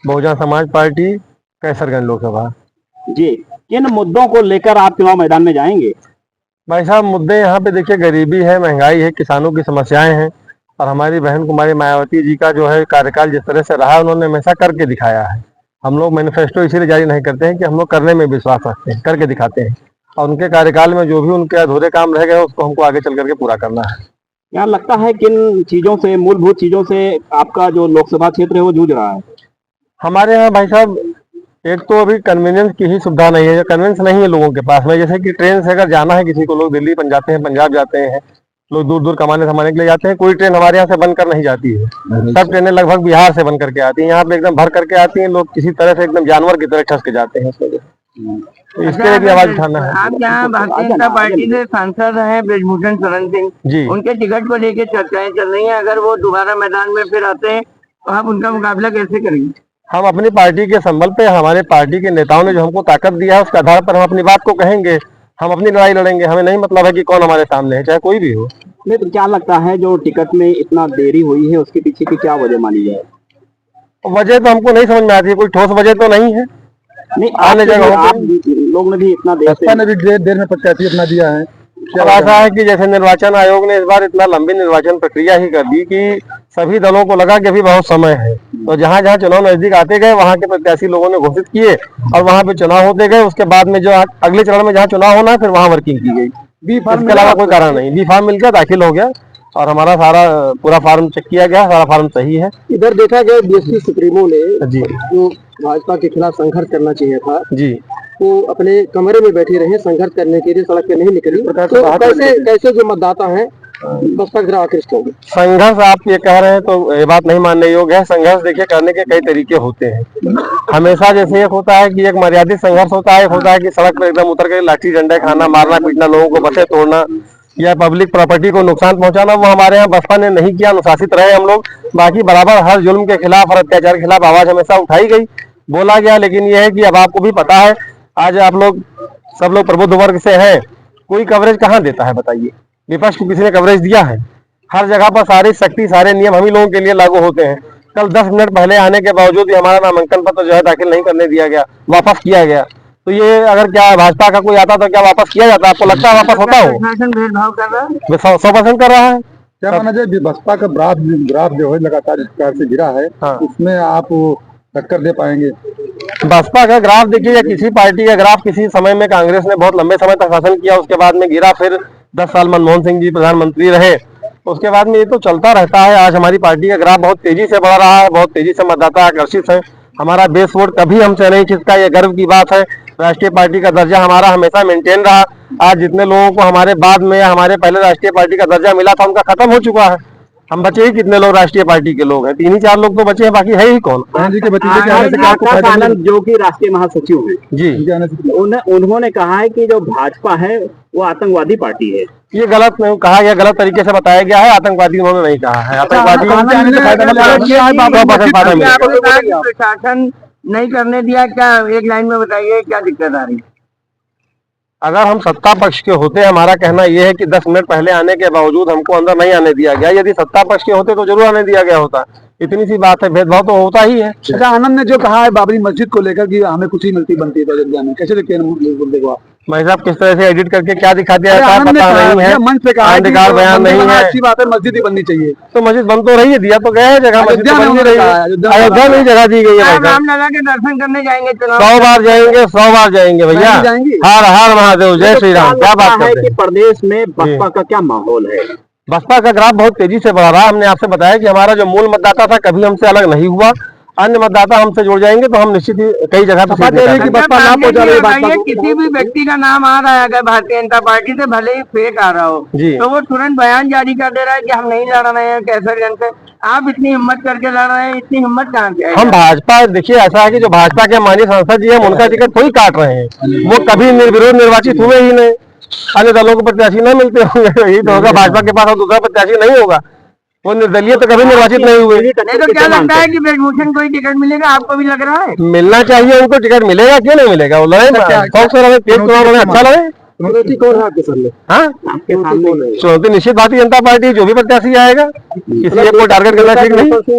Bahujan Samaj party, Kaiserganj Lok Sabha. जी, किन मुद्दों को लेकर आप चुनाव मैदान में जाएंगे? भाई साहब, मुद्दे यहाँ पे देखिए, गरीबी है, महंगाई है, किसानों की समस्याएं हैं। और हमारी बहन कुमारी मायावती जी का जो है कार्यकाल जिस तरह से रहा, उन्होंने हमेशा करके दिखाया है। हम लोग मैनिफेस्टो इसीलिए जारी नहीं करते हैं कि हम लोग करने में विश्वास रखते हैं, करके दिखाते हैं। और उनके कार्यकाल में जो भी उनके अधूरे काम रह गए, उसको हमको आगे चल करके पूरा करना है। क्या लगता है किन चीजों से, मूलभूत चीजों से आपका जो लोकसभा क्षेत्र है वो जूझ रहा है? हमारे यहाँ भाई साहब, एक तो अभी कन्वीनियंस की ही सुविधा नहीं है, कन्वीनियंस नहीं है लोगों के पास में। जैसे कि ट्रेन से अगर जाना है किसी को, लोग दिल्ली जाते हैं, पंजाब जाते हैं, लोग दूर दूर कमाने समाने के लिए जाते हैं, कोई ट्रेन हमारे यहाँ से बनकर नहीं जाती है। सब ट्रेनें लगभग बिहार से बन करके आती हैं, यहाँ पे एकदम भर करके आती हैं, लोग किसी तरह से एकदम जानवर की तरह ठस के जाते हैं। तो इसके लिए भी आवाज उठाना है। आप यहाँ भारतीय जनता पार्टी से सांसद हैं ब्रजभूषण शरण सिंह जी, उनके टिकट को लेकर चर्चाएं चल रही हैं। अगर वो दोबारा मैदान में फिर आते हैं तो आप उनका मुकाबला कैसे करेंगे? हम अपनी पार्टी के संबल पे, हमारे पार्टी के नेताओं ने जो हमको ताकत दिया है, उसके आधार पर हम अपनी बात को कहेंगे। हम अपनी लड़ाई लड़ेंगे, हमें नहीं मतलब है कि कौन हमारे सामने है, चाहे कोई भी हो। नहीं तो क्या लगता है जो टिकट में इतना देरी हुई है उसके पीछे की क्या वजह मानी जाए? वजह तो हमको नहीं समझ में आती है, कोई ठोस वजह तो नहीं है। नहीं, आने जगह आप लोग ने भी इतना देर में प्रत्याशी अपना दिया है। अब ऐसा है कि जैसे निर्वाचन आयोग ने इस बार इतना लंबी निर्वाचन प्रक्रिया ही कर दी कि सभी दलों को लगा कि अभी बहुत समय है। तो जहां जहां चुनाव नजदीक आते गए, वहां के प्रत्याशी लोगों ने घोषित किए और वहां पे चुनाव होते गए। उसके बाद में जो अगले चरण में जहां चुनाव होना है, फिर वहां वर्किंग की गई। इसके अलावा कोई कारण नहीं। बी फार्म मिलकर दाखिल हो गया और हमारा सारा पूरा फार्म चेक किया गया, सारा फार्म सही है। इधर देखा गया बीएसपी सुप्रीमो ने जी, जो भाजपा के खिलाफ संघर्ष करना चाहिए था, जी, वो अपने कमरे में बैठे रहे, संघर्ष करने के लिए सड़क पे नहीं निकली। तो कैसे जो मतदाता हैं बसपा की तरफ आकृष्ट होंगे? संघर्ष आप ये कह रहे हैं तो ये बात नहीं मानने योग्य है। संघर्ष देखिए, करने के कई तरीके होते हैं। हमेशा जैसे एक होता है कि एक मर्यादित संघर्ष होता है, एक होता है कि सड़क पर एकदम उतर के लाठी डंडे खाना, मारना पीटना, लोगों को बसें तोड़ना या पब्लिक प्रॉपर्टी को नुकसान पहुंचाना। वो हमारे यहाँ बसपा ने नहीं किया, अनुशासित रहे हम लोग। बाकी बराबर हर जुल्म के खिलाफ, हर अत्याचार के खिलाफ आवाज हमेशा उठाई गई, बोला गया। लेकिन यह है कि अब आपको भी पता है, आज आप लोग सब लोग प्रबुद्ध वर्ग से हैं, कोई कवरेज कहाँ देता है बताइए? विपक्ष को किसी ने कवरेज दिया है? हर जगह पर सारी शक्ति, सारे नियम हम ही लोगों के लिए लागू होते हैं। कल 10 मिनट पहले आने के बावजूद भी हमारा नामांकन पत्र जो है दाखिल नहीं करने दिया गया, वापस किया गया। तो ये अगर क्या भाजपा का कोई आता तो क्या वापस किया जाता? आपको लगता है वापस होता हो? भेदभाव कर रहा है, 100% कर रहा है। क्या माना जाए, बसपा का ग्राफ जो है लगातार इस प्रकार से गिरा है, हाँ, उसमें आप टक्कर दे पाएंगे? बसपा का ग्राफ देखिए, या किसी पार्टी का ग्राफ, किसी समय में कांग्रेस ने बहुत लंबे समय तक शासन किया, उसके बाद में गिरा। फिर 10 साल मनमोहन सिंह जी प्रधानमंत्री रहे, उसके बाद में ये तो चलता रहता है। आज हमारी पार्टी का ग्राफ बहुत तेजी से बढ़ रहा है, बहुत तेजी से मतदाता आकर्षित है। हमारा बेस वोट कभी हमसे नहीं खिसका, ये गर्व की बात है। राष्ट्रीय पार्टी का दर्जा हमारा हमेशा मेंटेन रहा। आज जितने लोगों को हमारे बाद में या हमारे पहले राष्ट्रीय पार्टी का दर्जा मिला था, उनका खत्म हो चुका है। हम बचे ही कितने लोग राष्ट्रीय पार्टी के लोग हैं? 3 ही 4 लोग तो बचे हैं, बाकी है ही कौन? जी के भतीजे के आने से क्या आपको फायदा मिला? आनंद जो कि राष्ट्रीय महासचिव हैं जी, उन्होंने कहा है कि जो भाजपा है वो आतंकवादी पार्टी है। ये गलत नहीं कहा गया, गलत तरीके से बताया गया है। आतंकवादी उन्होंने नहीं कहा है। आतंकवादी प्रशासन नहीं करने दिया, क्या एक लाइन में बताइए क्या दिक्कत आ रही है? अगर हम सत्ता पक्ष के होते, हमारा कहना यह है कि 10 मिनट पहले आने के बावजूद हमको अंदर नहीं आने दिया गया। यदि सत्ता पक्ष के होते तो जरूर आने दिया गया होता। इतनी सी बात है, भेदभाव तो होता ही है। अच्छा, आनंद ने जो कहा है बाबरी मस्जिद को लेकर कि हमें खुशी मिलती बनती है अयोध्या में, कैसे देखते हैं? भाई साहब, किस तरह से एडिट करके क्या दिखा दिया पता नहीं है। मंच पे कहा अधिकार बयान नहीं है। अच्छी बात है, मस्जिद ही बननी चाहिए। तो मस्जिद बन तो रही है, दिया तो गया है जगह, मस्जिद बन नहीं रही है। अयोध्या में जगह दी गई है। नाम लगा के दर्शन करने जाएंगे, 100 बार जाएंगे, 100 बार जाएंगे भैया। हर हर महादेव, जय श्री राम। क्या बात है कि प्रदेश में बसपा का क्या माहौल है? बसपा का ग्राफ बहुत तेजी से बढ़ रहा है। हमने आपसे बताया कि हमारा जो मूल मतदाता था कभी हमसे अलग नहीं हुआ। अन्य मतदाता हमसे जुड़ जाएंगे तो हम निश्चित ही कई जगह पर बसपा ना पहुंचा रही। किसी भी व्यक्ति का नाम आ रहा है अगर भारतीय जनता पार्टी से, भले ही फेक आ रहा हो, तो वो तुरंत बयान जारी कर दे रहा है कि हम नहीं लड़ रहे हैं कैसरगंज से। आप इतनी हिम्मत करके लड़ रहे हैं, इतनी हिम्मत कहाँ से? हम भाजपा, देखिए ऐसा है कि जो भाजपा के माननीय सांसद जी हैं, उनका टिकट थोड़ी काट रहे हैं। वो कभी निर्विरोध निर्वाचित हुए ही नहीं। अन्य दलों को प्रत्याशी नहीं मिलते होंगे, यही तो होगा। भाजपा के पास दूसरा प्रत्याशी नहीं होगा, वो निर्दलीय तो कभी निर्वाचित नहीं हुए। नहीं तो क्या लगता है कि ब्रजभूषण को ही टिकट मिलेगा? आपको भी लग रहा है मिलना चाहिए उनको टिकट। मिलेगा क्यों नहीं मिलेगा? वो लड़े, तेज चुनाव लड़े, अच्छा लड़े। कौन है आपके सामने? हाँ, चुनौती निश्चित भारतीय जनता पार्टी, जो भी प्रत्याशी आएगा, किसी एक को टारगेट करना ठीक नहीं।